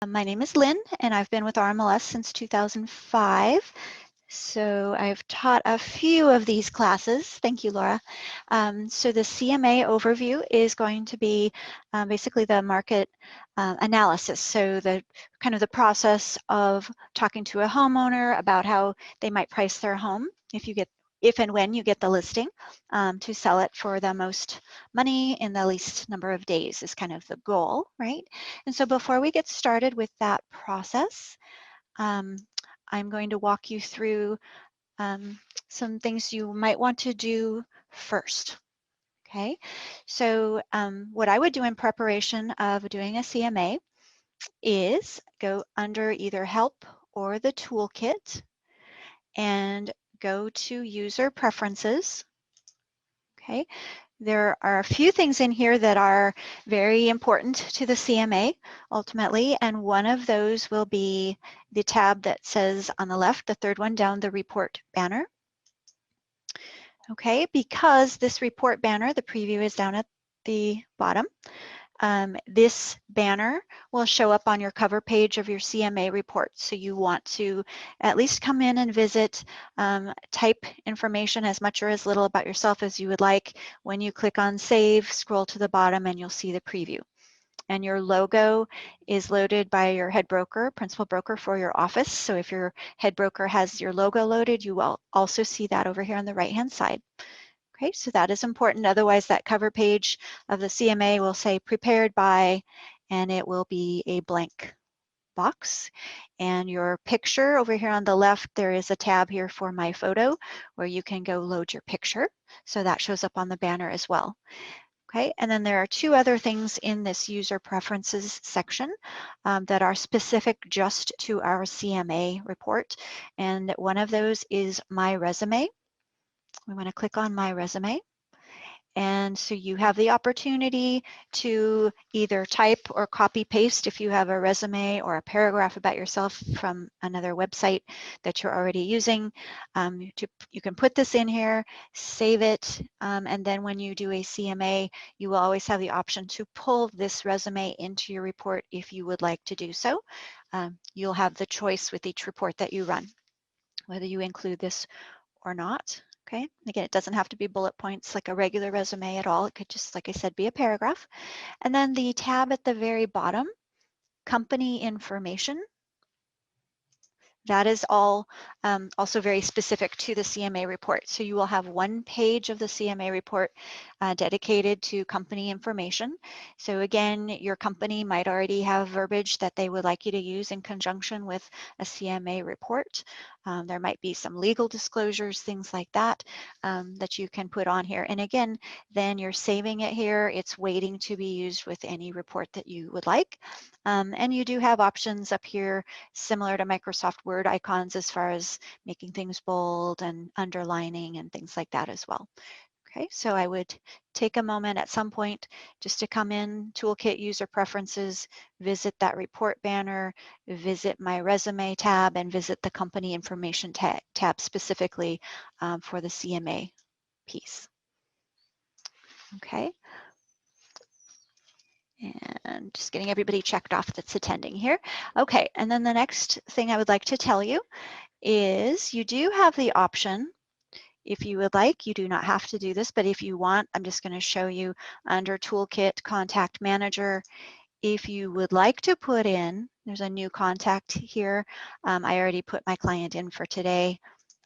My name is Lynn, and I've been with RMLS since 2005. So I've taught a few of these classes. Thank you, Laura. So the CMA overview is going to be basically the market analysis. So the kind of the process of talking to a homeowner about how they might price their home if and when you get the listing to sell it for the most money in the least number of days is kind of the goal, right? And so before we get started with that process, I'm going to walk you through some things you might want to do first. Okay, so what I would do in preparation of doing a CMA is go under either Help or the Toolkit and go to User Preferences. Okay, there are a few things in here that are very important to the CMA ultimately, and one of those will be the tab that says on the left, the third one down, the report banner. Okay, because this report banner, the preview is down at the bottom. This banner will show up on your cover page of your CMA report. So you want to at least come in and visit, type information as much or as little about yourself as you would like. When you click on save, scroll to the bottom and you'll see the preview. And your logo is loaded by your head broker, principal broker for your office. So if your head broker has your logo loaded, you will also see that over here on the right-hand side. Okay, so that is important. Otherwise, that cover page of the CMA will say prepared by, and it will be a blank box. And your picture over here on the left, there is a tab here for my photo where you can go load your picture. So that shows up on the banner as well. Okay, and then there are two other things in this user preferences section that are specific just to our CMA report. And one of those is My Resume. We want to click on My Resume. And so you have the opportunity to either type or copy paste if you have a resume or a paragraph about yourself from another website that you're already using. You can put this in here, save it, and then when you do a CMA, you will always have the option to pull this resume into your report if you would like to do so. You'll have the choice with each report that you run, whether you include this or not. Okay, again, it doesn't have to be bullet points like a regular resume at all. It could just, like I said, be a paragraph. And then the tab at the very bottom, company information. That is all also very specific to the CMA report. So you will have one page of the CMA report dedicated to company information. So again, your company might already have verbiage that they would like you to use in conjunction with a CMA report. There might be some legal disclosures, things like that, that you can put on here. And again, then you're saving it here. It's waiting to be used with any report that you would like. And you do have options up here similar to Microsoft Word icons as far as making things bold and underlining and things like that as well. Okay, so I would take a moment at some point just to come in, Toolkit, User Preferences, visit that report banner, visit my Resume tab, and visit the Company Information tab specifically for the CMA piece. Okay. And just getting everybody checked off that's attending here. Okay, and then the next thing I would like to tell you is you do have the option, if you would like, you do not have to do this, but if you want, I'm just going to show you under Toolkit, Contact Manager. If you would like to put in, there's a new contact here. I already put my client in for today.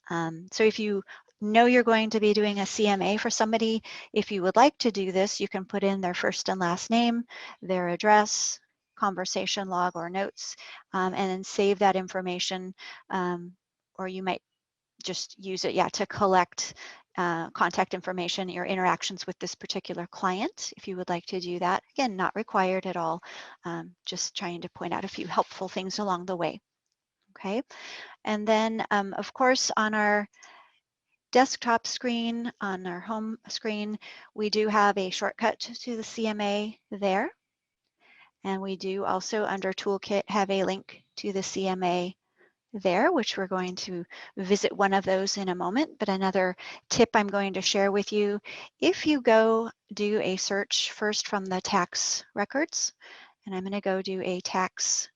So if you know you're going to be doing a CMA for somebody, if you would like to do this, you can put in their first and last name, their address, conversation log or notes, and then save that information, or you might just use it, to collect contact information, your interactions with this particular client, if you would like to do that. Again, not required at all, just trying to point out a few helpful things along the way. Okay, and then of course on our desktop screen, on our home screen, we do have a shortcut to the CMA there. And we do also under Toolkit have a link to the CMA there, which we're going to visit one of those in a moment. But another tip I'm going to share with you, if you go do a search first from the tax records, and I'm going to go do a tax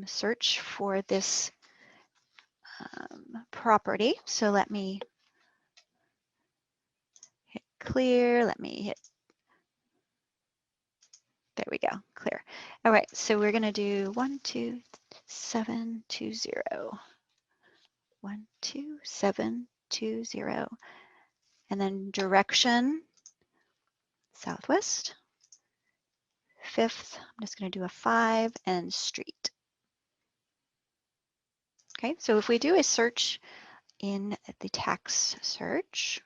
search for this property. So let me hit clear. Let me hit, there we go, clear. All right, so we're going to do 12720. 12720. And then direction, southwest. Fifth, I'm just going to do a 5 and street. Okay, so if we do a search in the tax search,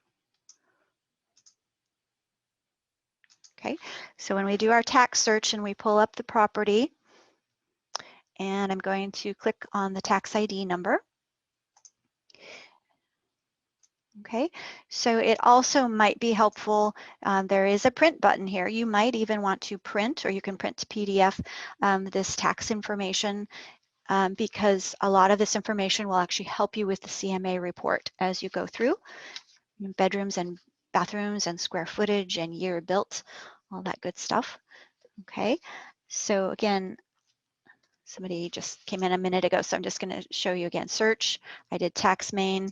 okay, so when we do our tax search and we pull up the property, and I'm going to click on the tax ID number. Okay, so it also might be helpful, there is a print button here. You might even want to print, or you can print to PDF this tax information, because a lot of this information will actually help you with the CMA report as you go through. Bedrooms and bathrooms and square footage and year built, all that good stuff. Okay, so again, somebody just came in a minute ago, so I'm just going to show you again. Search, I did tax main,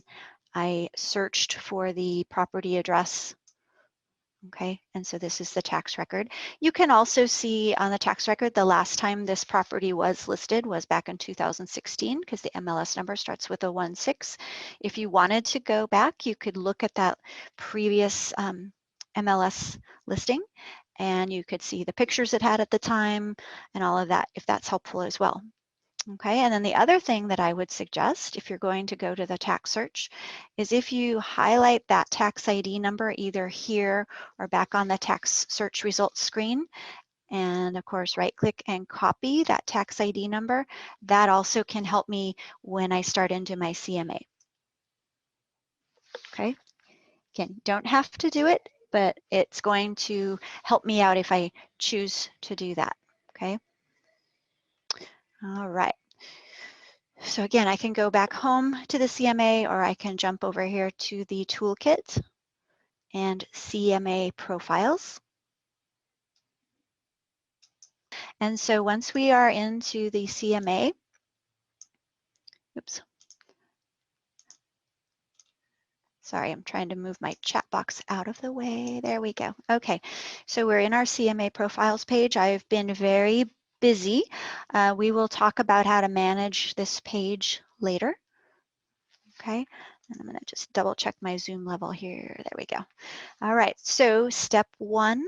I searched for the property address. Okay, and so this is the tax record. You can also see on the tax record the last time this property was listed was back in 2016, because the MLS number starts with a 16. If you wanted to go back, you could look at that previous MLS listing, and you could see the pictures it had at the time and all of that, if that's helpful as well. Okay, and then the other thing that I would suggest if you're going to go to the tax search is if you highlight that tax ID number either here or back on the tax search results screen, and of course right click and copy that tax ID number, that also can help me when I start into my CMA. Okay, again, don't have to do it, but it's going to help me out if I choose to do that. Okay, all right. So again, I can go back home to the CMA, or I can jump over here to the toolkit and CMA profiles. And so once we are into the CMA, oops, sorry, I'm trying to move my chat box out of the way. There we go. Okay, so we're in our CMA profiles page. I've been very busy. We will talk about how to manage this page later. Okay, and I'm going to just double check my Zoom level here. There we go. All right, so step 1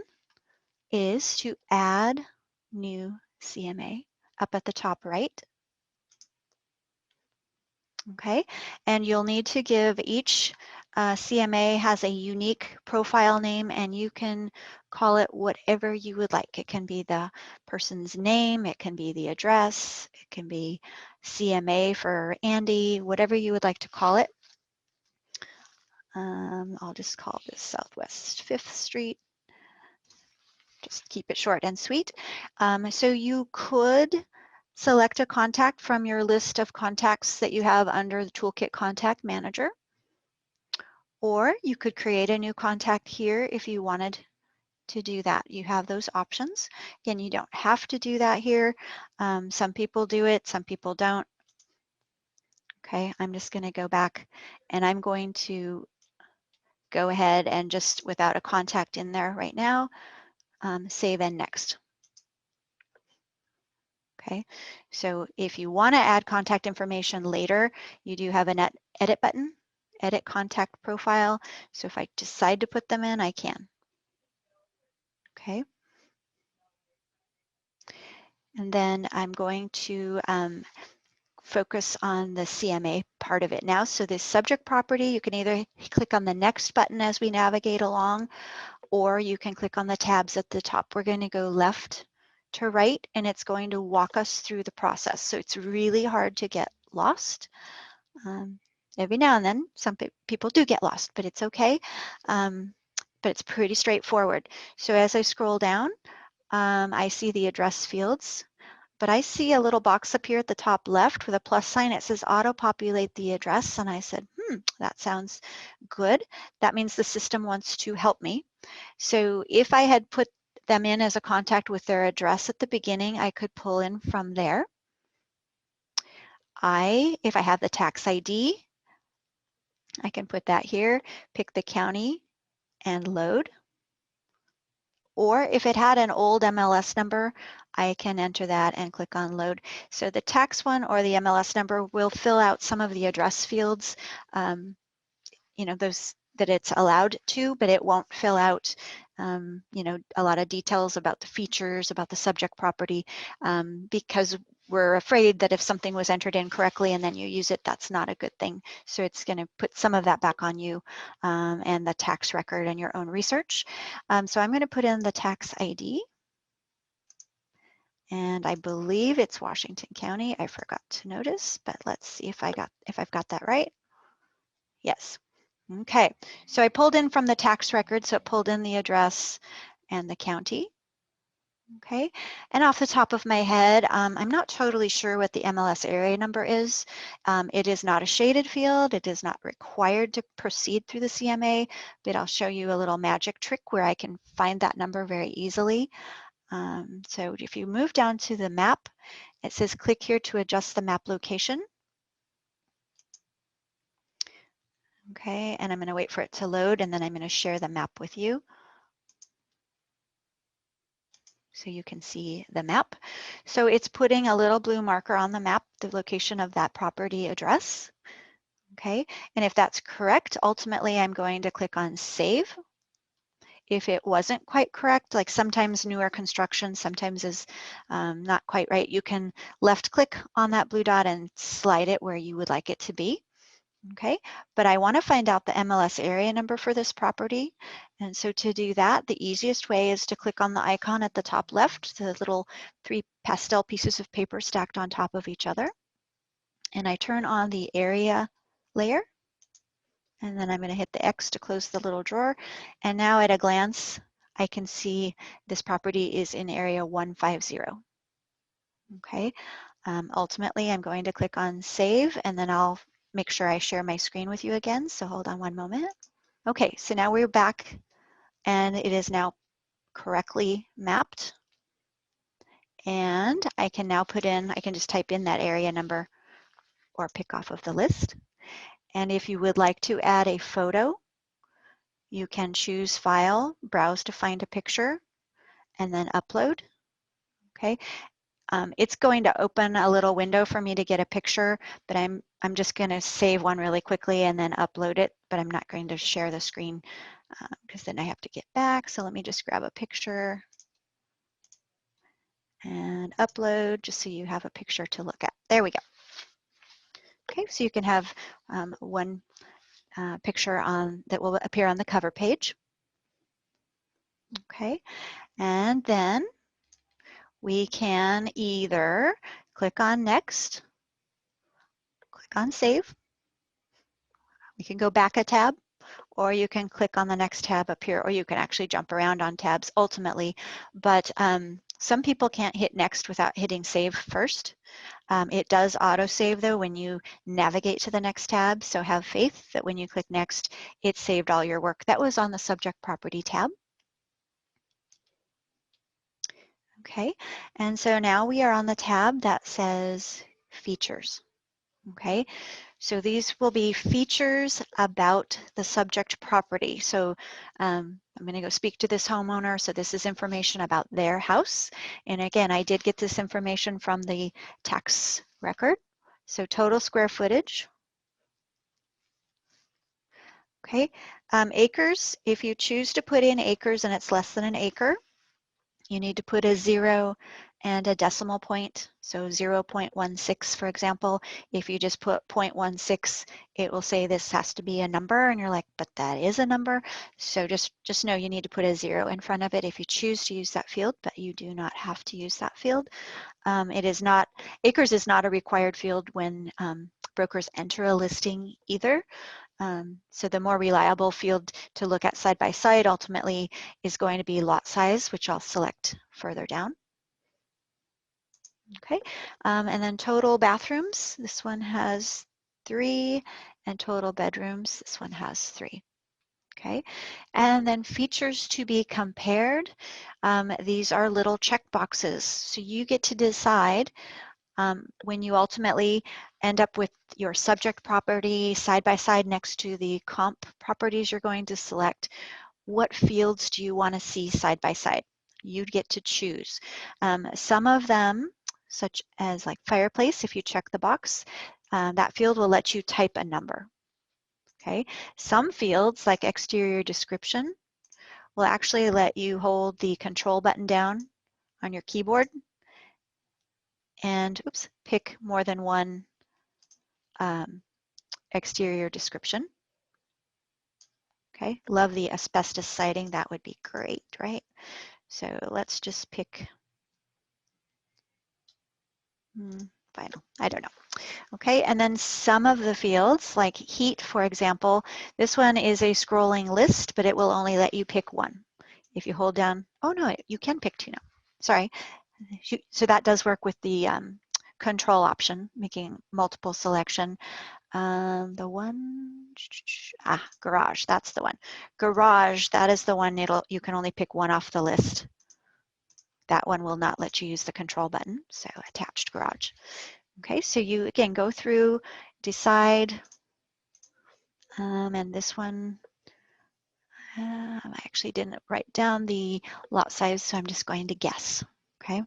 is to add new CMA up at the top right. Okay, and you'll need to give each CMA has a unique profile name, and you can call it whatever you would like. It can be the person's name, it can be the address, it can be CMA for Andy, whatever you would like to call it. I'll just call this Southwest 5th Street. Just keep it short and sweet. So you could select a contact from your list of contacts that you have under the Toolkit Contact Manager, or you could create a new contact here if you wanted to do that. You have those options. Again, you don't have to do that here. Some people do it, some people don't. Okay, I'm just going to go back, and I'm going to go ahead and just, without a contact in there right now, save and next. Okay, so if you want to add contact information later, you do have an edit button, edit contact profile. So if I decide to put them in, I can. Okay. And then I'm going to focus on the CMA part of it now. So the subject property, you can either click on the next button as we navigate along, or you can click on the tabs at the top. We're going to go left to right, and it's going to walk us through the process. So it's really hard to get lost. Every now and then, some people do get lost, but it's okay. But it's pretty straightforward. So as I scroll down, I see the address fields, but I see a little box up here at the top left with a plus sign. It says auto-populate the address, and I said, that sounds good. That means the system wants to help me. So if I had put them in as a contact with their address at the beginning, I could pull in from there. if I have the tax ID, I can put that here, pick the county and load. Or if it had an old MLS number, I can enter that and click on load. So the tax one or the MLS number will fill out some of the address fields, you know, those that it's allowed to, but it won't fill out, you know, a lot of details about the features, about the subject property, because we're afraid that if something was entered in correctly and then you use it, that's not a good thing. So it's going to put some of that back on you and the tax record and your own research. So I'm going to put in the tax ID. And I believe it's Washington County. I forgot to notice, but let's see if I've got that right. Yes. Okay, so I pulled in from the tax record, so it pulled in the address and the county. Okay, and off the top of my head, I'm not totally sure what the MLS area number is. It is not a shaded field. It is not required to proceed through the CMA, but I'll show you a little magic trick where I can find that number very easily. So if you move down to the map, it says click here to adjust the map location. Okay, and I'm going to wait for it to load, and then I'm going to share the map with you so you can see the map. So it's putting a little blue marker on the map, the location of that property address. Okay, and if that's correct, ultimately I'm going to click on save. If it wasn't quite correct, like sometimes newer construction sometimes is not quite right, you can left click on that blue dot and slide it where you would like it to be. Okay, but I want to find out the MLS area number for this property. And so to do that, the easiest way is to click on the icon at the top left, the little 3 pastel pieces of paper stacked on top of each other. And I turn on the area layer. And then I'm going to hit the X to close the little drawer. And now at a glance, I can see this property is in area 150. Okay, ultimately, I'm going to click on save, and then I'll make sure I share my screen with you again. So hold on one moment. Okay, so now we're back, and it is now correctly mapped. And I can now put in, I can just type in that area number or pick off of the list. And if you would like to add a photo, you can choose File, Browse to find a picture, and then Upload. Okay, it's going to open a little window for me to get a picture, but I'm just going to save one really quickly and then upload it, but I'm not going to share the screen because then I have to get back. So let me just grab a picture and upload just so you have a picture to look at. There we go. Okay, so you can have one picture on that will appear on the cover page. Okay, and then we can either click on Next, click on Save. We can go back a tab, or you can click on the next tab up here, or you can actually jump around on tabs ultimately. But some people can't hit Next without hitting Save first. It does auto-save though when you navigate to the next tab, so have faith that when you click Next, it saved all your work. That was on the Subject Property tab. Okay, and so now we are on the tab that says Features. Okay, so these will be features about the subject property. So I'm going to go speak to this homeowner. So this is information about their house. And again, I did get this information from the tax record. So total square footage. Okay, acres, if you choose to put in acres and it's less than an acre, you need to put a 0 and a decimal point. So 0.16, for example. If you just put 0.16, it will say this has to be a number, and you're like, but that is a number. So just know you need to put a 0 in front of it if you choose to use that field, but you do not have to use that field. Acres is not a required field when brokers enter a listing either. So the more reliable field to look at side by side ultimately is going to be lot size, which I'll select further down. Okay, and then total bathrooms, this one has 3, and total bedrooms, this one has 3. Okay, and then features to be compared. These are little check boxes, so you get to decide When you ultimately end up with your subject property side by side next to the comp properties you're going to select, what fields do you want to see side by side? You'd get to choose. Some of them, such as like fireplace, if you check the box, that field will let you type a number. Okay. Some fields, like exterior description, will actually let you hold the control button down on your keyboard and pick more than one exterior description. Okay, love the asbestos siding. That would be great, right? So let's just pick vinyl. I don't know. Okay, and then some of the fields, like heat, for example, this one is a scrolling list, but it will only let you pick one. If you hold down, oh no, you can pick two now. Sorry. So that does work with the control option, making multiple selection. The one, garage, that's the one. Garage, that is the one you can only pick one off the list. That one will not let you use the control button, so attached garage. Okay, so you again go through, decide, and this one, I actually didn't write down the lot size, so I'm just going to guess, okay?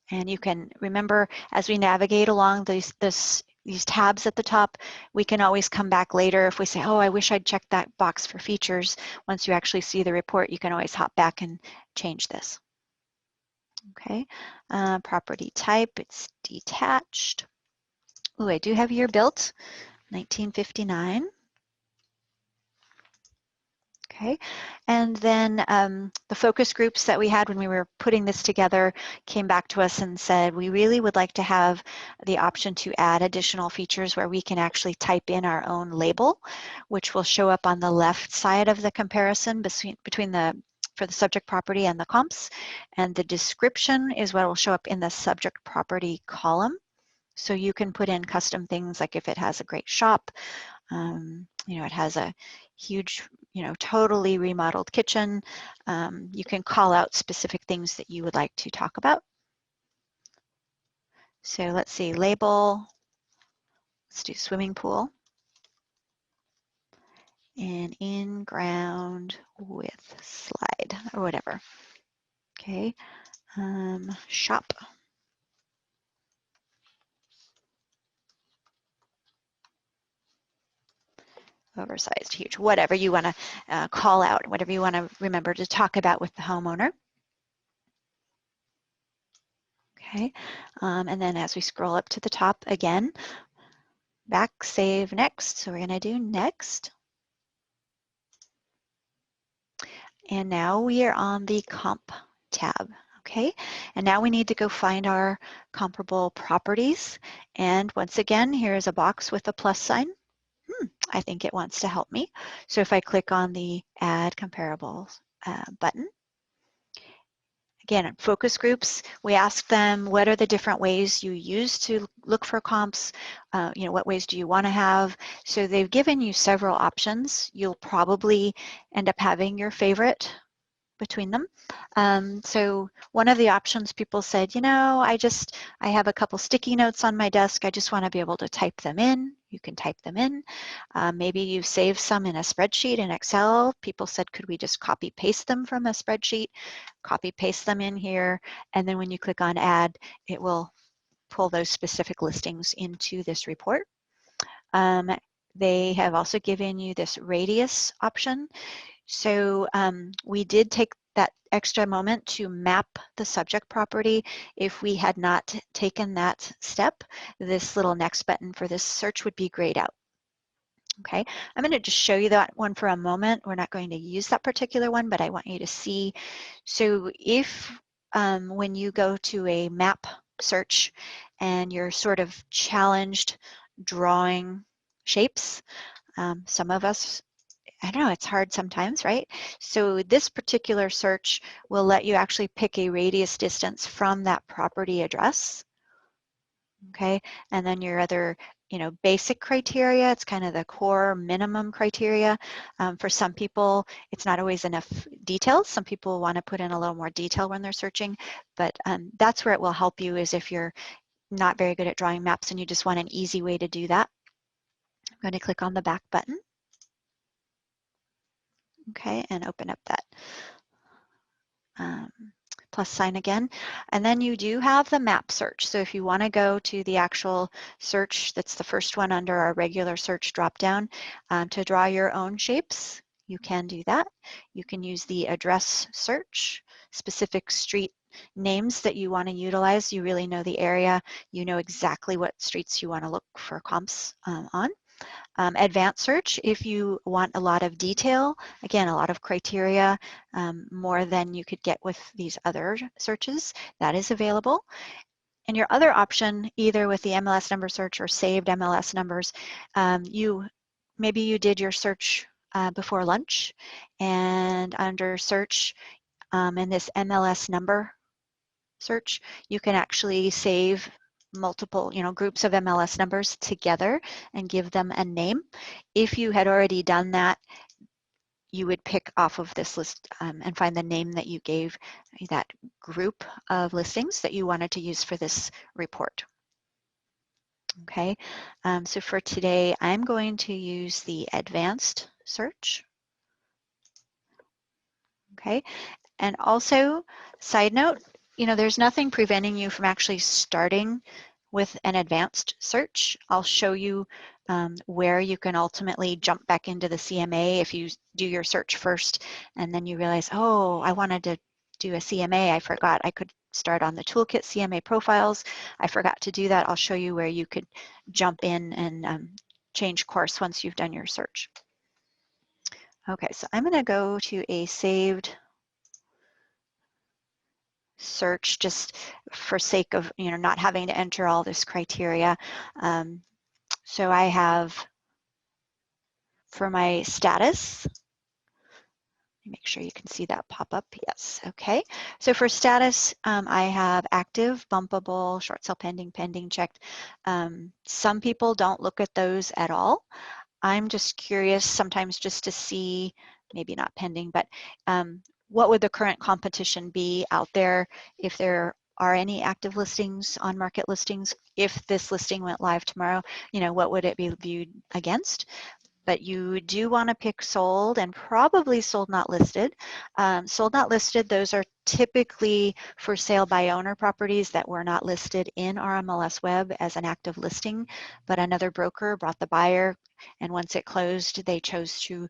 And you can remember as we navigate along these tabs at the top, we can always come back later if we say, oh, I wish I'd checked that box for features. Once you actually see the report, you can always hop back and change this. Okay, property type, it's detached. Oh, I do have year built, 1959. Okay, and then the focus groups that we had when we were putting this together came back to us and said, we really would like to have the option to add additional features where we can actually type in our own label, which will show up on the left side of the comparison between for the subject property and the comps. And the description is what will show up in the subject property column. So you can put in custom things like if it has a great shop, it has a huge, totally remodeled kitchen. You can call out specific things that you would like to talk about. So let's see, label, let's do swimming pool. And in ground with slide or whatever. Okay, shop. Oversized, huge, whatever you want to call out, whatever you want to remember to talk about with the homeowner. Okay, and then as we scroll up to the top again, back, save, next. So we're going to do next. And now we are on the comp tab. Okay, and now we need to go find our comparable properties. And once again, here is a box with a plus sign. I think it wants to help me. So if I click on the Add Comparables button, again, in focus groups, we ask them, what are the different ways you use to look for comps? What ways do you want to have? So they've given you several options. You'll probably end up having your favorite between them. So one of the options people said, I have a couple sticky notes on my desk. I just want to be able to type them in. You can type them in. Maybe you've saved some in a spreadsheet in Excel. People said, could we just copy paste them from a spreadsheet? Copy paste them in here. And then when you click on add, it will pull those specific listings into this report. They have also given you this radius option. So we did take that extra moment to map the subject property. If we had not taken that step, this little next button for this search would be grayed out. Okay, I'm going to just show you that one for a moment. We're not going to use that particular one, but I want you to see. So if when you go to a map search and you're sort of challenged drawing shapes, some of us, I don't know, it's hard sometimes, right? So this particular search will let you actually pick a radius distance from that property address, okay? And then your other basic criteria. It's kind of the core minimum criteria. For some people, it's not always enough details. Some people want to put in a little more detail when they're searching, but that's where it will help you, is if you're not very good at drawing maps and you just want an easy way to do that. I'm going to click on the back button. Okay, and open up that plus sign again. And then you do have the map search. So if you want to go to the actual search, that's the first one under our regular search dropdown, to draw your own shapes, you can do that. You can use the address search, specific street names that you want to utilize. You really know the area. You know exactly what streets you want to look for comps on. Advanced search, if you want a lot of detail, again, a lot of criteria, more than you could get with these other searches, that is available. And your other option, either with the MLS number search or saved MLS numbers, maybe you did your search before lunch, and under search in this MLS number search, you can actually save multiple, groups of MLS numbers together and give them a name. If you had already done that, you would pick off of this list and find the name that you gave that group of listings that you wanted to use for this report. Okay, so for today, I'm going to use the advanced search. Okay, and also, side note, there's nothing preventing you from actually starting with an advanced search. I'll show you where you can ultimately jump back into the CMA if you do your search first and then you realize, oh, I wanted to do a CMA. I forgot I could start on the toolkit CMA profiles. I forgot to do that. I'll show you where you could jump in and change course once you've done your search. Okay, so I'm going to go to a saved search just for sake of not having to enter all this criteria. So I have, for my status, make sure you can see that pop up. Yes, okay. So for status, I have active, bumpable, short sale pending, pending checked. Some people don't look at those at all. I'm just curious sometimes just to see, maybe not pending, but what would the current competition be out there if there are any active listings on market listings? If this listing went live tomorrow, what would it be viewed against? But you do want to pick sold and probably sold not listed. Sold not listed, those are typically for sale by owner properties that were not listed in RMLSweb as an active listing, but another broker brought the buyer, and once it closed, they chose to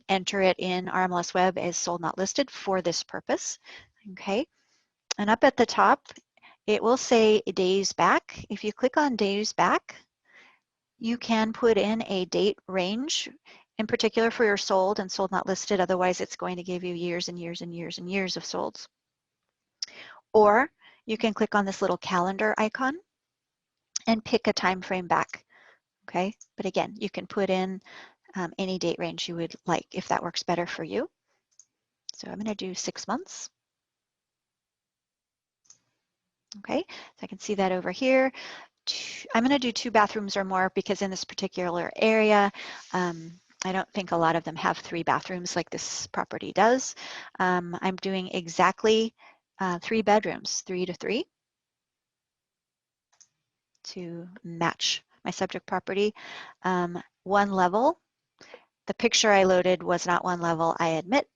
enter it in RMLSweb as sold not listed for this purpose. Okay, and up at the top, it will say days back. If you click on days back, you can put in a date range, in particular for your sold and sold not listed. Otherwise, it's going to give you years and years and years and years of solds. Or you can click on this little calendar icon and pick a time frame back. Okay, but again, you can put in any date range you would like if that works better for you. So I'm going to do 6 months. Okay, so I can see that over here. I'm going to do 2 bathrooms or more because in this particular area, I don't think a lot of them have 3 bathrooms like this property does. I'm doing exactly 3 bedrooms, 3 to 3, to match my subject property. 1 level. The picture I loaded was not 1 level, I admit,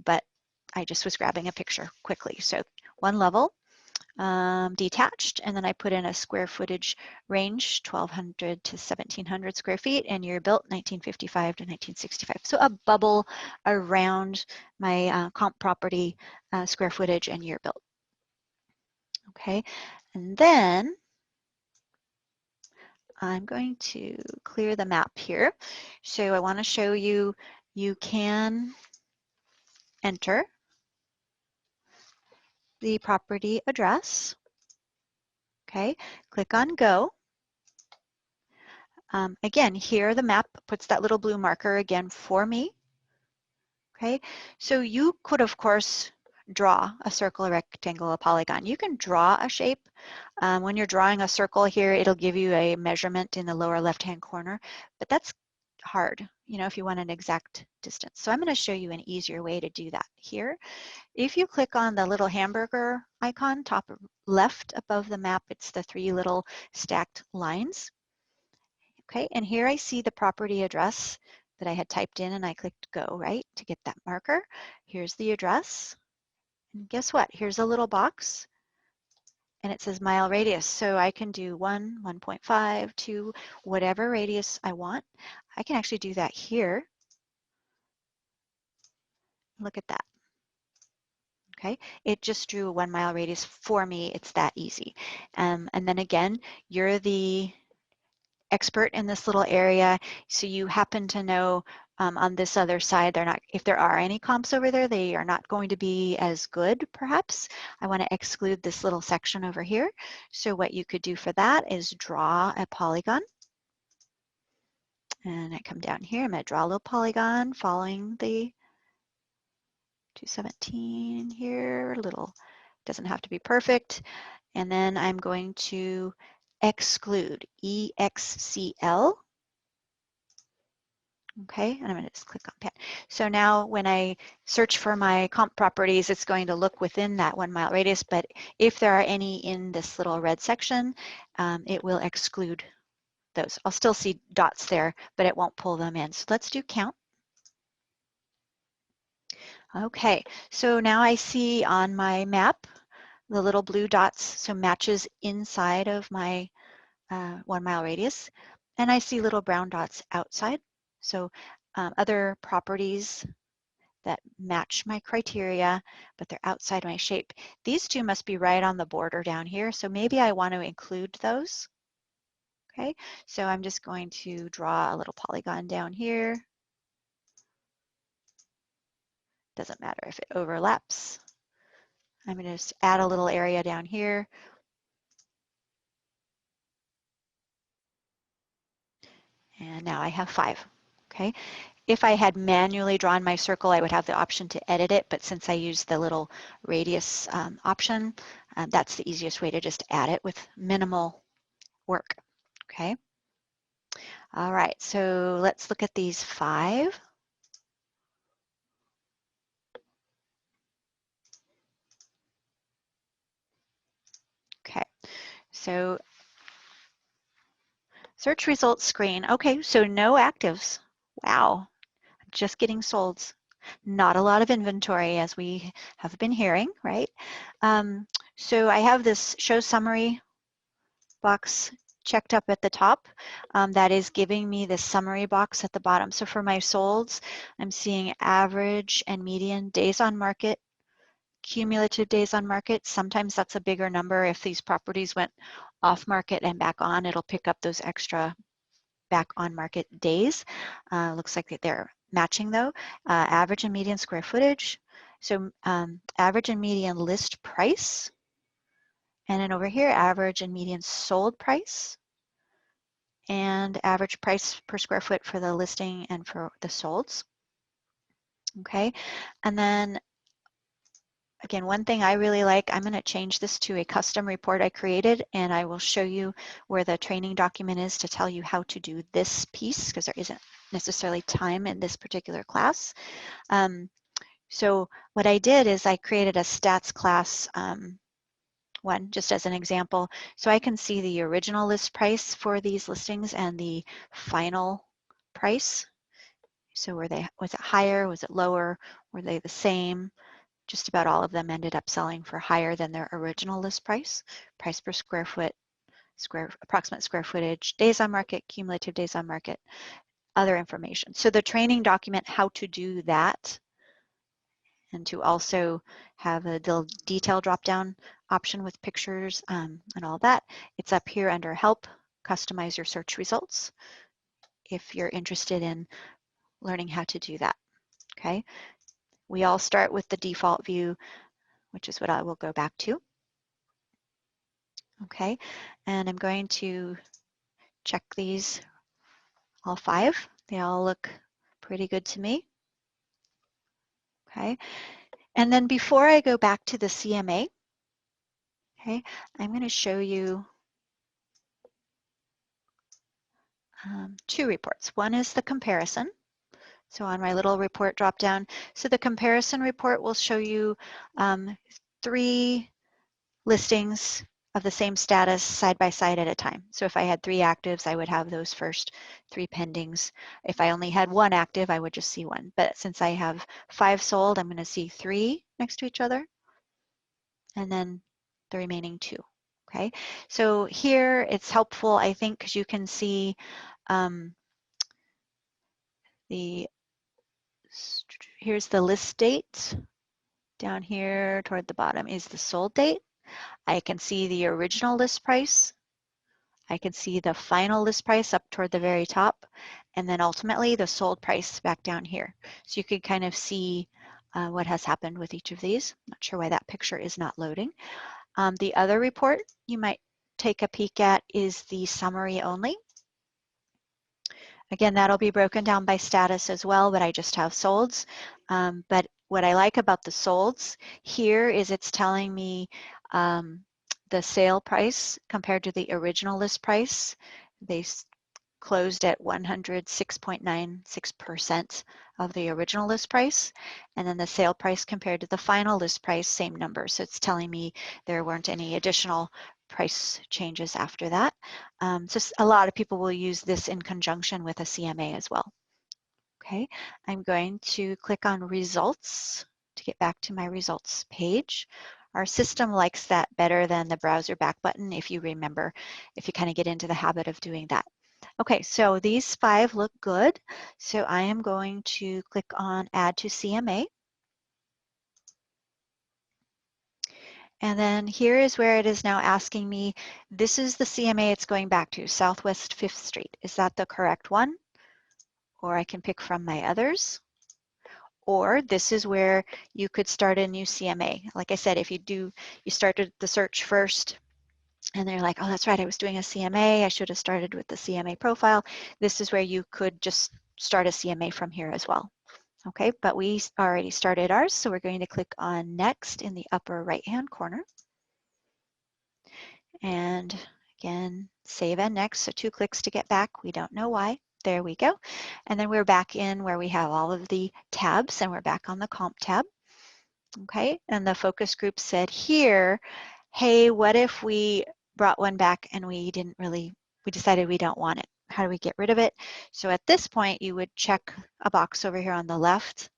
but I just was grabbing a picture quickly. So 1 level. Detached, and then I put in a square footage range, 1,200 to 1,700 square feet, and year built 1955 to 1965. So a bubble around my comp property square footage and year built. Okay, and then I'm going to clear the map here. So I want to show you, you can enter the property address. Okay, click on go. Again, here the map puts that little blue marker again for me. Okay, so you could, of course, draw a circle, a rectangle, a polygon. You can draw a shape. When you're drawing a circle here, it'll give you a measurement in the lower left-hand corner, but that's hard, you know, if you want an exact distance. So I'm going to show you an easier way to do that here. If you click on the little hamburger icon, top left above the map, it's the 3 little stacked lines. Okay, and here I see the property address that I had typed in, and I clicked go, right, to get that marker. Here's the address. And guess what? Here's a little box, and it says mile radius. So I can do 1, 1.5, 2, whatever radius I want. I can actually do that here. Look at that. Okay, it just drew a 1 mile radius for me. It's that easy. And then again, you're the expert in this little area, so you happen to know on this other side, they're not, if there are any comps over there, they are not going to be as good, perhaps. I want to exclude this little section over here. So what you could do for that is draw a polygon. And I come down here, I'm going to draw a little polygon following the 217 here, a little, doesn't have to be perfect. And then I'm going to exclude, EXCL. Okay, and I'm going to just click on pen. So now when I search for my comp properties, it's going to look within that 1 mile radius, but if there are any in this little red section, it will exclude those. I'll still see dots there, but it won't pull them in. So let's do count. Okay, so now I see on my map the little blue dots, so matches inside of my 1 mile radius, and I see little brown dots outside. So other properties that match my criteria, but they're outside my shape. These two must be right on the border down here, so maybe I want to include those. Okay, so I'm just going to draw a little polygon down here. Doesn't matter if it overlaps. I'm going to just add a little area down here. And now I have 5. Okay. If I had manually drawn my circle, I would have the option to edit it, but since I used the little radius option, that's the easiest way to just add it with minimal work. Okay. All right, so let's look at these 5. Okay, so search results screen. Okay, so no actives. Wow, just getting solds. Not a lot of inventory, as we have been hearing, right? So I have this show summary box checked up at the top. That is giving me this summary box at the bottom. So for my solds, I'm seeing average and median days on market, cumulative days on market. Sometimes that's a bigger number. If these properties went off market and back on, it'll pick up those extra back on market days. Looks like they're matching though. Average and median square footage. So average and median list price. And then over here, average and median sold price. And average price per square foot for the listing and for the solds. Okay, and then again, one thing I really like, I'm going to change this to a custom report I created, and I will show you where the training document is to tell you how to do this piece, because there isn't necessarily time in this particular class. So what I did is I created a stats class one, just as an example. So I can see the original list price for these listings and the final price. So was it higher, was it lower, were they the same? Just about all of them ended up selling for higher than their original list price, price per square foot, approximate square footage, days on market, cumulative days on market, other information. So the training document, how to do that, and to also have a detail drop-down option with pictures and all that, it's up here under help, customize your search results, if you're interested in learning how to do that, okay? We all start with the default view, which is what I will go back to. Okay, and I'm going to check these, all 5. They all look pretty good to me. Okay, And then before I go back to the CMA, okay, I'm going to show you two reports. One is the comparison. So on my little report drop down, so the comparison report will show you 3 listings of the same status side by side at a time. So if I had 3 actives, I would have those first 3 pendings. If I only had 1 active, I would just see 1. But since I have 5 sold, I'm going to see 3 next to each other, and then the remaining 2. Okay, so here it's helpful, I think, because you can see here's the list date. Down here toward the bottom is the sold date. I can see the original list price. I can see the final list price up toward the very top, and then ultimately the sold price back down here. So you can kind of see what has happened with each of these. Not sure why that picture is not loading. The other report you might take a peek at is the summary only. Again, that'll be broken down by status as well, but I just have solds. But what I like about the solds here is it's telling me the sale price compared to the original list price. They closed at 106.96% of the original list price, and then the sale price compared to the final list price, same number. So it's telling me there weren't any additional price changes after that. So a lot of people will use this in conjunction with a CMA as well. Okay, I'm going to click on results to get back to my results page. Our system likes that better than the browser back button, if you remember, if you kind of get into the habit of doing that. Okay, so these 5 look good. So I am going to click on Add to CMA. And then here is where it is now asking me, this is the CMA it's going back to, Southwest 5th Street. Is that the correct one? Or I can pick from my others. Or this is where you could start a new CMA. Like I said, if you started the search first, and they're like, oh, that's right, I was doing a CMA. I should have started with the CMA profile. This is where you could just start a CMA from here as well. Okay, but we already started ours, so we're going to click on Next in the upper right-hand corner. And again, save and next, so 2 clicks to get back. We don't know why. There we go. And then we're back in where we have all of the tabs, and we're back on the Comp tab. Okay, and the focus group said here, hey, what if we brought one back and we decided we don't want it? How do we get rid of it? So at this point, you would check a box over here on the left,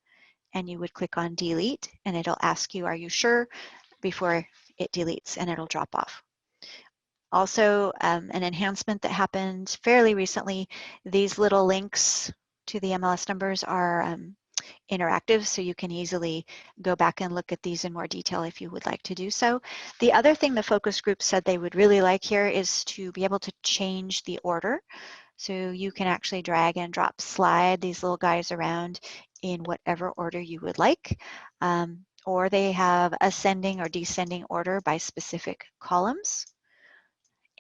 and you would click on delete, and it'll ask you, are you sure, before it deletes, and it'll drop off. Also, an enhancement that happened fairly recently, these little links to the MLS numbers are interactive, so you can easily go back and look at these in more detail if you would like to do so. The other thing the focus group said they would really like here is to be able to change the order. So you can actually drag and drop slide these little guys around in whatever order you would like. Or they have ascending or descending order by specific columns.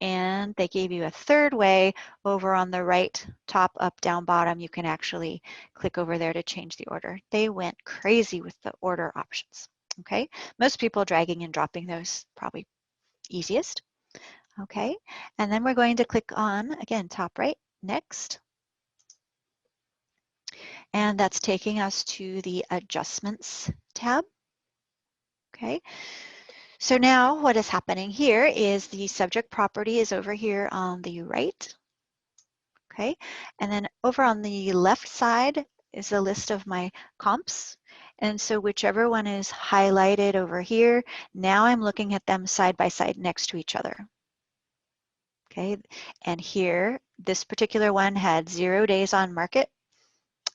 And they gave you a third way over on the right, top, up, down, bottom. You can actually click over there to change the order. They went crazy with the order options. Okay, most people dragging and dropping those, probably easiest. Okay, and then we're going to click on, again, top right, next. And that's taking us to the adjustments tab. Okay, so now what is happening here is the subject property is over here on the right. Okay, and then over on the left side is a list of my comps. And so whichever one is highlighted over here, now I'm looking at them side by side next to each other. Okay, and here, this particular one had 0 days on market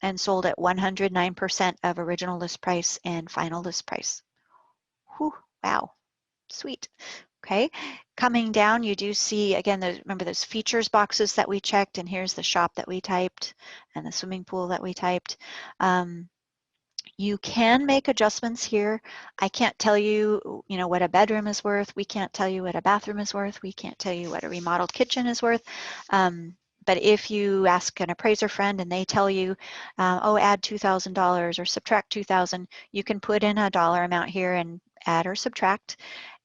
and sold at 109% of original list price and final list price. Whew, wow, sweet. Okay, coming down, you do see, again, remember those features boxes that we checked, and here's the shop that we typed and the swimming pool that we typed. You can make adjustments here. I can't tell you, what a bedroom is worth. We can't tell you what a bathroom is worth. We can't tell you what a remodeled kitchen is worth. But if you ask an appraiser friend and they tell you, oh, add $2,000 or subtract 2,000, you can put in a dollar amount here and add or subtract.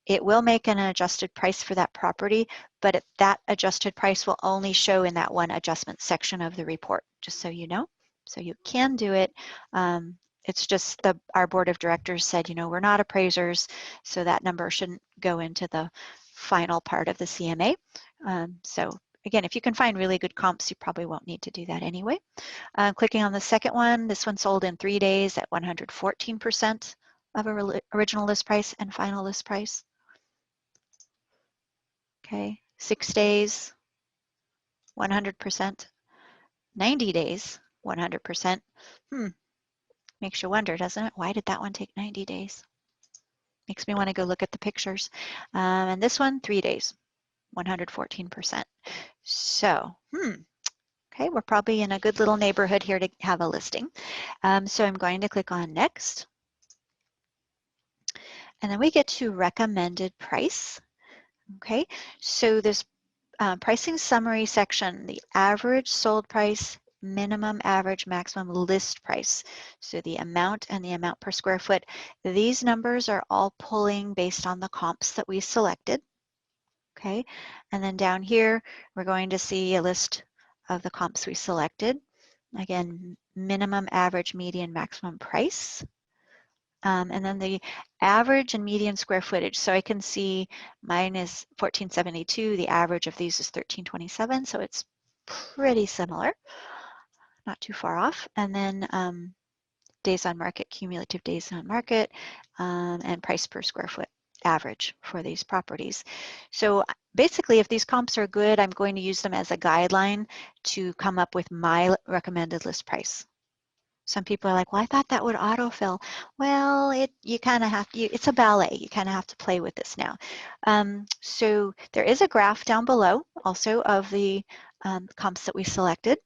It will make an adjusted price for that property, but that adjusted price will only show in that one adjustment section of the report, just so you know. So you can do it. It's just our board of directors said, you know, we're not appraisers, so that number shouldn't go into the final part of the CMA. So again, if you can find really good comps, you probably won't need to do that anyway. Clicking on the second one, this one sold in 3 days at 114% of original list price and final list price. Okay, 6 days, 100%. 90 days, 100%. Makes you wonder, doesn't it? Why did that one take 90 days? Makes me want to go look at the pictures. And this one, 3 days, 114%. So, okay, we're probably in a good little neighborhood here to have a listing. So I'm going to click on next. And then we get to recommended price. Okay, so this pricing summary section, the average sold price, minimum, average, maximum list price. So the amount and the amount per square foot. These numbers are all pulling based on the comps that we selected. Okay, and then down here, we're going to see a list of the comps we selected. Again, minimum, average, median, maximum price. And then the average and median square footage. So I can see mine is 1472. The average of these is 1327. So it's pretty similar, not too far off. And then days on market, cumulative days on market, and price per square foot average for these properties. So basically, if these comps are good, I'm going to use them as a guideline to come up with my recommended list price. Some people are like, well, I thought that would autofill. Well, you kind of have to, it's a ballet. You kind of have to play with this now. So there is a graph down below also of the comps that we selected.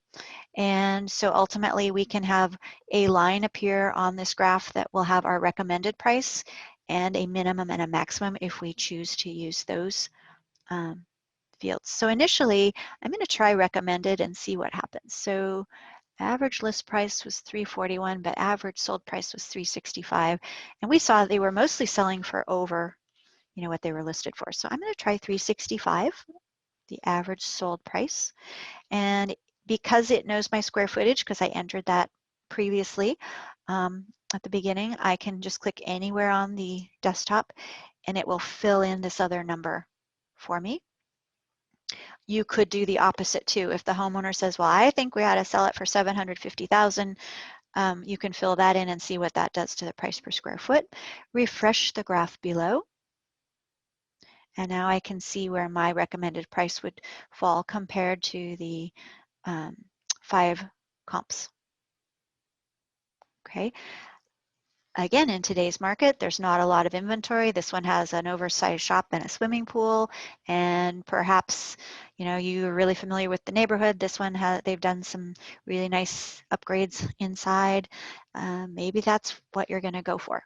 And so ultimately we can have a line appear on this graph that will have our recommended price and a minimum and a maximum if we choose to use those fields. So initially, I'm going to try recommended and see what happens. So average list price was $341, but average sold price was $365. And we saw they were mostly selling for over, you know, what they were listed for. So I'm going to try $365, the average sold price. And because it knows my square footage, because I entered that previously at the beginning, I can just click anywhere on the desktop and it will fill in this other number for me. You could do the opposite too. If the homeowner says, well, I think we ought to sell it for $750,000, you can fill that in and see what that does to the price per square foot. Refresh the graph below. And now I can see where my recommended price would fall compared to the 5 comps. Okay. Again, in today's market, there's not a lot of inventory. This one has an oversized shop and a swimming pool, and perhaps, you know, you're really familiar with the neighborhood. This one they've done some really nice upgrades inside. Maybe that's what you're going to go for.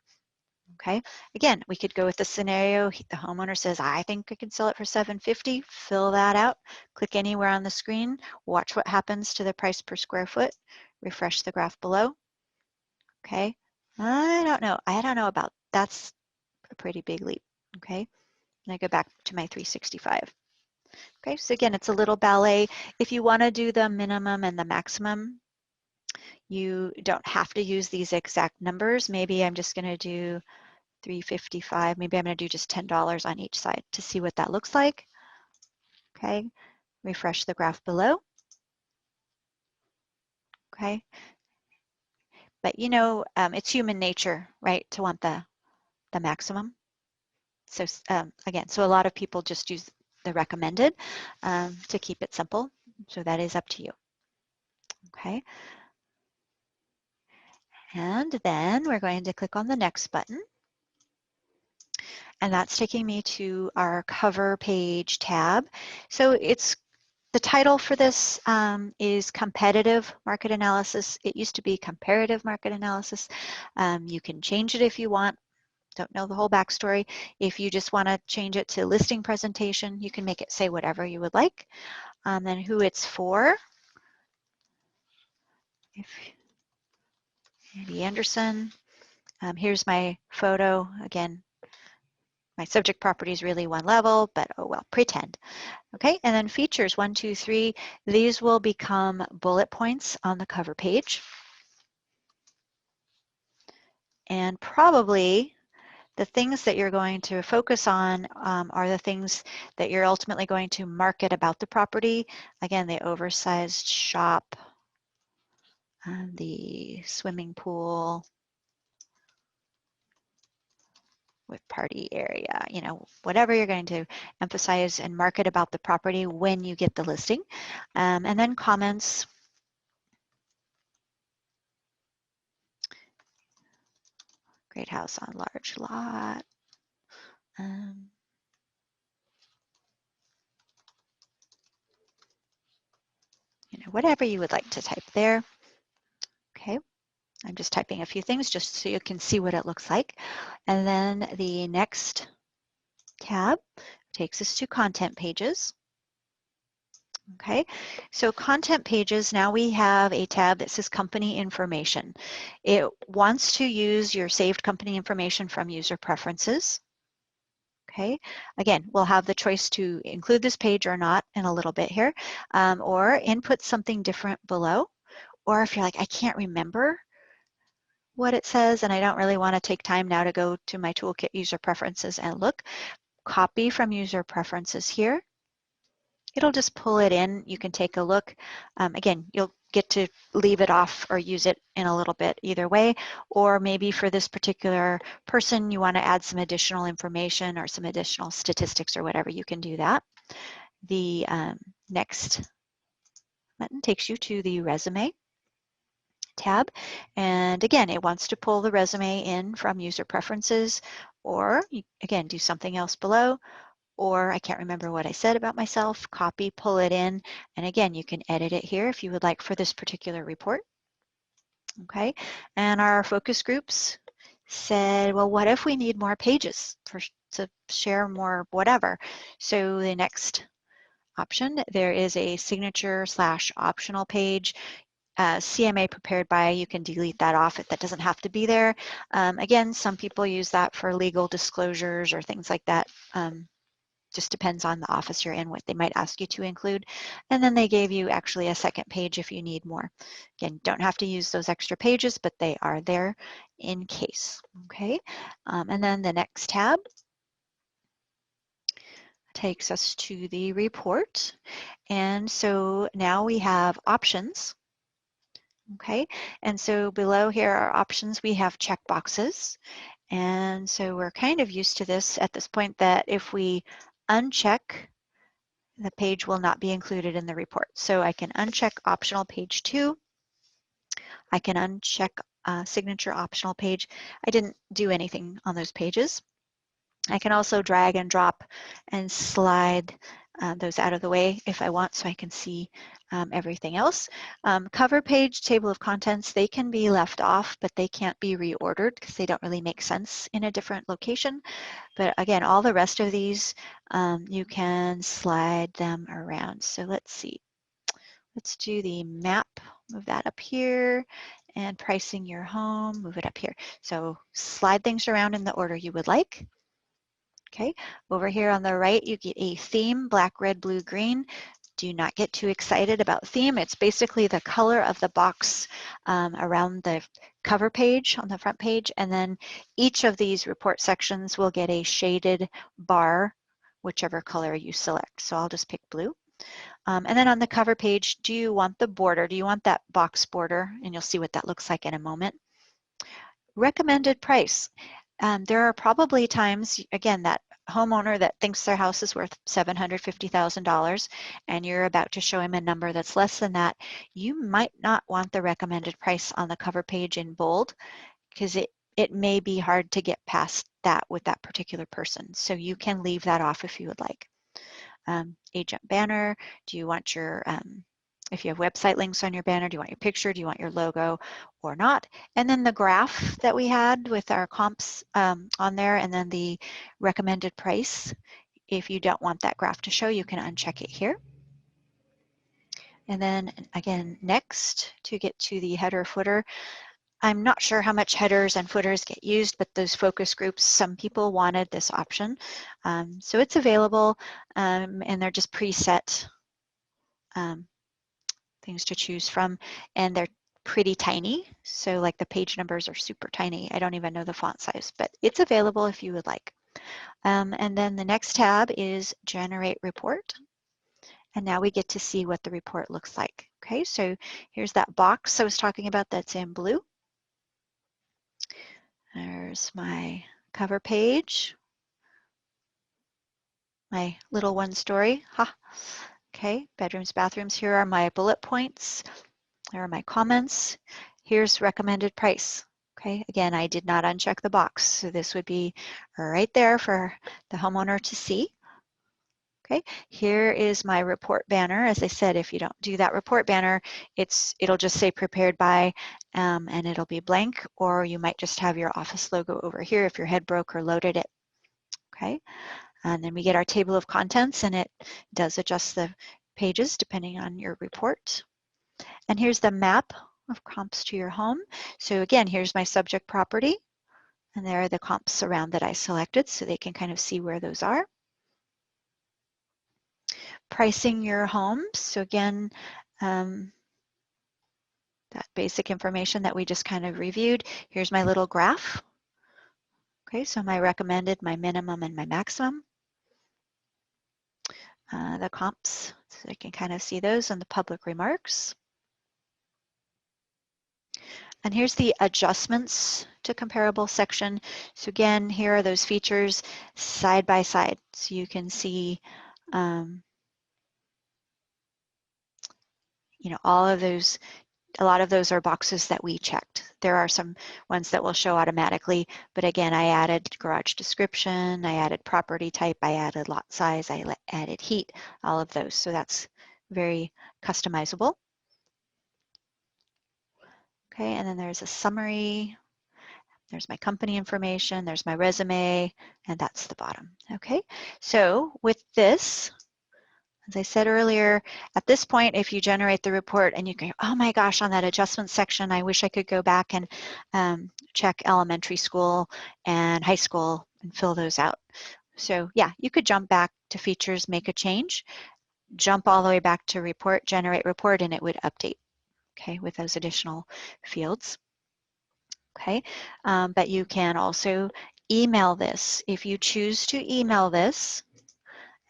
Okay. Again, we could go with the scenario. The homeowner says, I think I can sell it for $750. Fill that out. Click anywhere on the screen. Watch what happens to the price per square foot. Refresh the graph below. Okay. I don't know. I don't know about that's a pretty big leap. Okay. And I go back to my 365. Okay. So again, it's a little ballet. If you want to do the minimum and the maximum, you don't have to use these exact numbers. Maybe I'm just going to do 355. Maybe I'm going to do just $10 on each side to see what that looks like. Okay. Refresh the graph below. Okay. But you know, it's human nature, right, to want the maximum. So again, so a lot of people just use the recommended to keep it simple. So that is up to you. Okay. And then we're going to click on the next button. And that's taking me to our cover page tab. So it's the title for this is competitive market analysis. It used to be comparative market analysis. You can change it if you want. don't know the whole backstory. If you just want to change it to listing presentation, you can make it say whatever you would like. Then who it's for. If Andy Anderson. Here's my photo. Again, my subject property is really one level, but oh well, pretend. Okay, and then features 1, 2, 3. These will become bullet points on the cover page. And probably the things that you're going to focus on are the things that you're ultimately going to market about the property. Again, the oversized shop, the swimming pool with party area, you know, whatever you're going to emphasize and market about the property when you get the listing. And then comments. Great house on large lot. You know, whatever you would like to type there. Okay, I'm just typing a few things just so you can see what it looks like. And then the next tab takes us to content pages. Okay, so content pages, now we have a tab that says company information. It wants to use your saved company information from user preferences. Okay, again, we'll have the choice to include this page or not in a little bit here, or input something different below. Or if you're like, I can't remember what it says and I don't really want to take time now to go to my toolkit user preferences and look, copy from user preferences here. It'll just pull it in. You can take a look. Again, you'll get to leave it off or use it in a little bit either way, or maybe for this particular person, you want to add some additional information or some additional statistics or whatever, you can do that. The next button takes you to the resume tab. And again, it wants to pull the resume in from user preferences, or you, again, do something else below, or I can't remember what I said about myself, copy, pull it in, and again, you can edit it here if you would like for this particular report. Okay, and our focus groups said, well, what if we need more pages to share more whatever? So the next option, there is a signature / optional page. CMA prepared by, you can delete that off if that doesn't have to be there. Again, some people use that for legal disclosures or things like that. Just depends on the office you're in, what they might ask you to include. And then they gave you actually a second page if you need more. Again, don't have to use those extra pages, but they are there in case, okay? And then the next tab takes us to the report. And so now we have options. Okay, and so below here are options. We have checkboxes. And so we're kind of used to this at this point that if we uncheck, the page will not be included in the report. So I can uncheck optional page 2. I can uncheck signature optional page. I didn't do anything on those pages. I can also drag and drop and slide those out of the way if I want so I can see everything else. Cover page, table of contents, they can be left off, but they can't be reordered because they don't really make sense in a different location. But again, all the rest of these, you can slide them around. So let's see. Let's do the map, move that up here, and pricing your home, move it up here. So slide things around in the order you would like. Okay, over here on the right, you get a theme, black, red, blue, green. Do not get too excited about theme. It's basically the color of the box around the cover page on the front page, and then each of these report sections will get a shaded bar, whichever color you select. So I'll just pick blue. And then on the cover page, do you want the border? Do you want that box border? And you'll see what that looks like in a moment. Recommended price. There are probably times, again, that homeowner that thinks their house is worth $750,000 and you're about to show him a number that's less than that, you might not want the recommended price on the cover page in bold because it may be hard to get past that with that particular person. So you can leave that off if you would like. Agent banner, do you want your if you have website links on your banner, do you want your picture, do you want your logo or not? And then the graph that we had with our comps on there, and then the recommended price. If you don't want that graph to show, you can uncheck it here. And then again, next, to get to the header footer, I'm not sure how much headers and footers get used, but those focus groups, some people wanted this option. So it's available, and they're just preset things to choose from, and they're pretty tiny. So like the page numbers are super tiny. I don't even know the font size, but it's available if you would like. And then the next tab is Generate Report. And now we get to see what the report looks like. Okay, so here's that box I was talking about that's in blue. There's my cover page, my little one story. Ha. Okay, bedrooms, bathrooms. Here are my bullet points. There are my comments. Here's recommended price. Okay, again, I did not uncheck the box, so this would be right there for the homeowner to see. Okay, here is my report banner. As I said, if you don't do that report banner, it'll just say prepared by, and it'll be blank, or you might just have your office logo over here if your head broke or loaded it. Okay, and then we get our table of contents, and it does adjust the pages depending on your report. And here's the map of comps to your home. So again, here's my subject property, and there are the comps around that I selected, so they can kind of see where those are. Pricing your home. So again, that basic information that we just kind of reviewed. Here's my little graph. Okay, so my recommended, my minimum, and my maximum. The comps, so you can kind of see those in the public remarks. And here's the adjustments to comparable section. So again, here are those features side by side. So you can see, all of those, a lot of those are boxes that we checked. There are some ones that will show automatically, but again, I added garage description, I added property type, I added lot size, I added heat, all of those. So that's very customizable. Okay, and then there's a summary. There's my company information, there's my resume, and that's the bottom. Okay, so with this, as I said earlier, at this point, if you generate the report and you go, oh my gosh, on that adjustment section, I wish I could go back and check elementary school and high school and fill those out. So yeah, you could jump back to features, make a change, jump all the way back to report, generate report, and it would update, okay, with those additional fields. Okay, but you can also email this. If you choose to email this,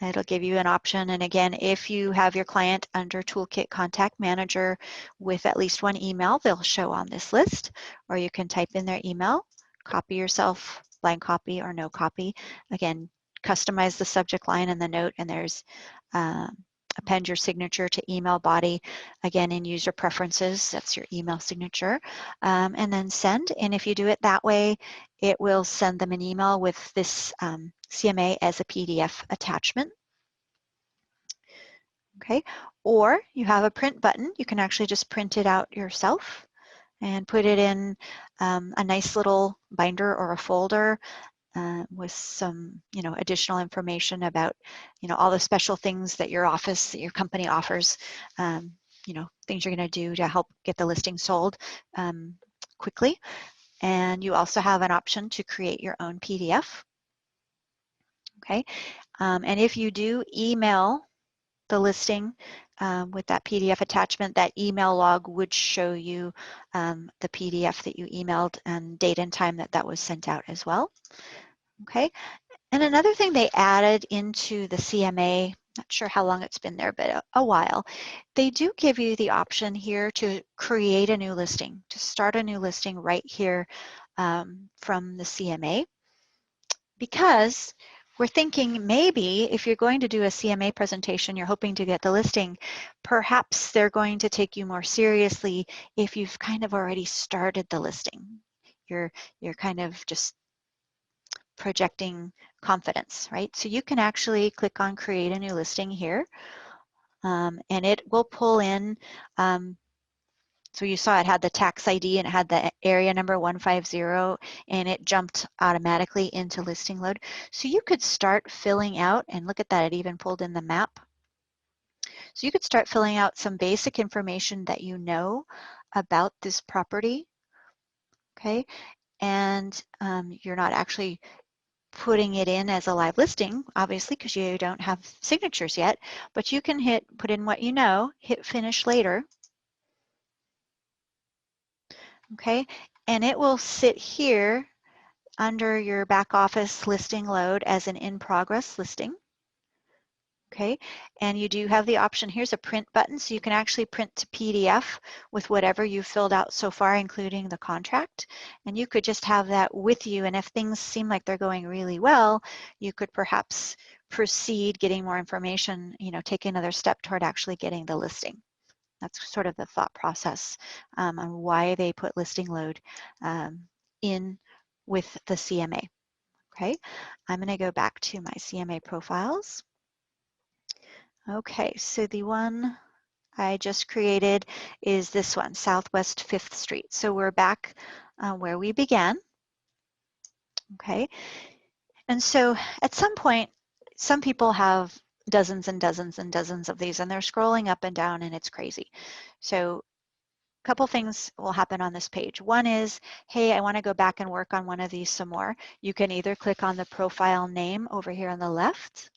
it'll give you an option. And again, if you have your client under Toolkit Contact Manager with at least one email, they'll show on this list, or you can type in their email, copy yourself, blank copy or no copy. Again, customize the subject line and the note, and there's append your signature to email body, again in user preferences, that's your email signature, and then send. And if you do it that way, it will send them an email with this CMA as a PDF attachment. Okay, or you have a print button, you can actually just print it out yourself and put it in a nice little binder or a folder with some, additional information about, all the special things that your office, that your company offers, things you're going to do to help get the listing sold quickly. And you also have an option to create your own PDF. Okay, and if you do email the listing with that PDF attachment, that email log would show you the PDF that you emailed and date and time that was sent out as well. Okay, and another thing they added into the CMA, not sure how long it's been there, but a while, they do give you the option here to create a new listing, to start a new listing right here from the CMA, because we're thinking maybe if you're going to do a CMA presentation, you're hoping to get the listing, perhaps they're going to take you more seriously if you've kind of already started the listing. You're kind of just projecting confidence, right? So you can actually click on create a new listing here. and it will pull in, so you saw it had the tax ID and it had the area number 150, and it jumped automatically into listing load. So you could start filling out, and look at that, it even pulled in the map. So you could start filling out some basic information that you know about this property, okay? And you're not actually putting it in as a live listing, obviously, because you don't have signatures yet, but you can put in what you know, hit finish later, okay? And it will sit here under your back office listing load as an in-progress listing, okay? And you do have the option, here's a print button, so you can actually print to PDF with whatever you've filled out so far, including the contract. And you could just have that with you, and if things seem like they're going really well, you could perhaps proceed getting more information, you know, take another step toward actually getting the listing. That's sort of the thought process on why they put listing load in with the CMA. Okay, I'm going to go back to my CMA profiles. Okay, so the one I just created is this one, Southwest 5th Street. So we're back where we began. Okay, and so at some point, some people have dozens and dozens and dozens of these, and they're scrolling up and down, and it's crazy. So a couple things will happen on this page. One is, hey, I want to go back and work on one of these some more. You can either click on the profile name over here on the left,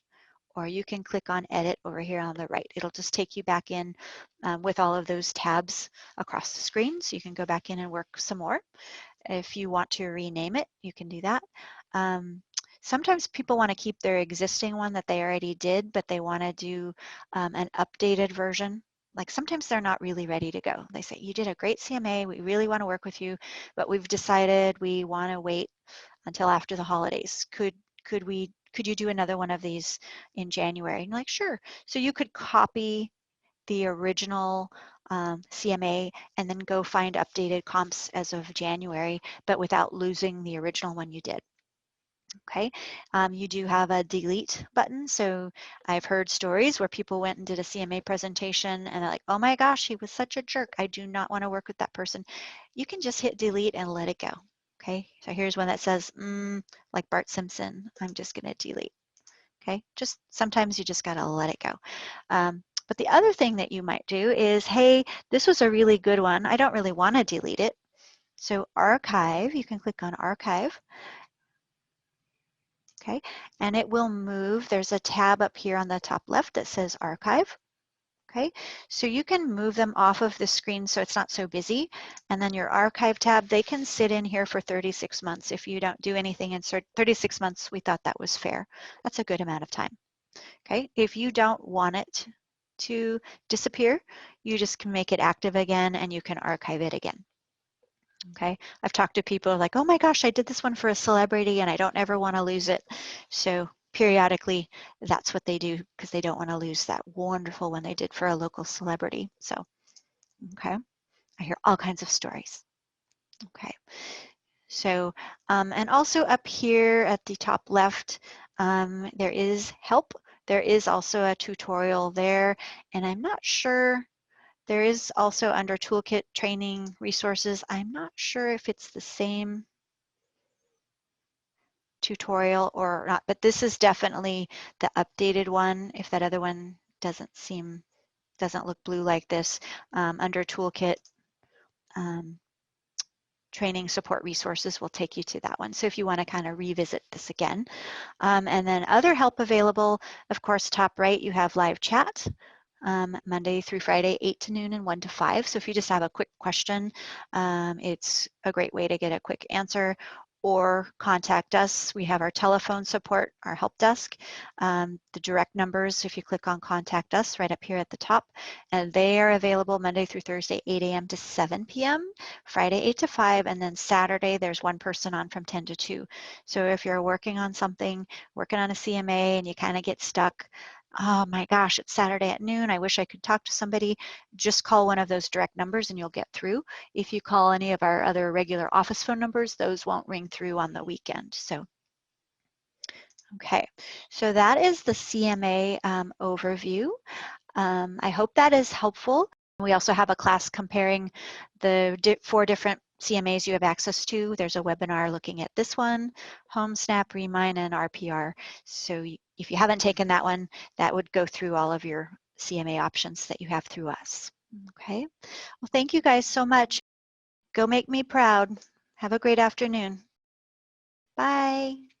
or you can click on edit over here on the right. It'll just take you back in with all of those tabs across the screen, so you can go back in and work some more. If you want to rename it, you can do that. Sometimes people want to keep their existing one that they already did, but they want to do an updated version. Like sometimes they're not really ready to go. They say, you did a great CMA, we really want to work with you, but we've decided we want to wait until after the holidays. Could you do another one of these in January? And you're like, sure. So you could copy the original CMA and then go find updated comps as of January, but without losing the original one you did. Okay, you do have a delete button. So I've heard stories where people went and did a CMA presentation and they're like, oh my gosh, he was such a jerk. I do not want to work with that person. You can just hit delete and let it go. Okay, so here's one that says, like Bart Simpson, I'm just going to delete. Okay, just sometimes you just got to let it go. But the other thing that you might do is, hey, this was a really good one. I don't really want to delete it. So archive, you can click on archive. Okay, and it will move. There's a tab up here on the top left that says archive. Okay, so you can move them off of the screen so it's not so busy. And then your archive tab, they can sit in here for 36 months. If you don't do anything in 36 months, we thought that was fair. That's a good amount of time. Okay, if you don't want it to disappear, you just can make it active again and you can archive it again. Okay, I've talked to people like, oh my gosh, I did this one for a celebrity and I don't ever want to lose it. So periodically, that's what they do because they don't want to lose that wonderful one they did for a local celebrity. So, okay, I hear all kinds of stories. Okay, so, and also up here at the top left, there is help. There is also a tutorial there, and I'm not sure. There is also under toolkit training resources. I'm not sure if it's the same tutorial or not, but this is definitely the updated one. If that other one doesn't look blue like this, under toolkit, training support resources will take you to that one. So if you want to kind of revisit this again. And then other help available, of course, top right, you have live chat. Monday through Friday, 8 to noon and 1 to 5. So if you just have a quick question, it's a great way to get a quick answer, or contact us. We have our telephone support, our help desk, the direct numbers, if you click on contact us right up here at the top, and they are available Monday through Thursday, 8 a.m. to 7 p.m., Friday, 8 to 5, and then Saturday, there's one person on from 10 to 2. So if you're working on something, working on a CMA, and you kind of get stuck, oh my gosh, it's Saturday at noon, I wish I could talk to somebody, just call one of those direct numbers and you'll get through. If you call any of our other regular office phone numbers, those won't ring through on the weekend. So, okay, so that is the CMA overview. I hope that is helpful. We also have a class comparing the 4 different CMAs you have access to. There's a webinar looking at this one, HomeSnap, Remine, and RPR. So if you haven't taken that one, that would go through all of your CMA options that you have through us. Okay, well, thank you guys so much. Go make me proud. Have a great afternoon. Bye.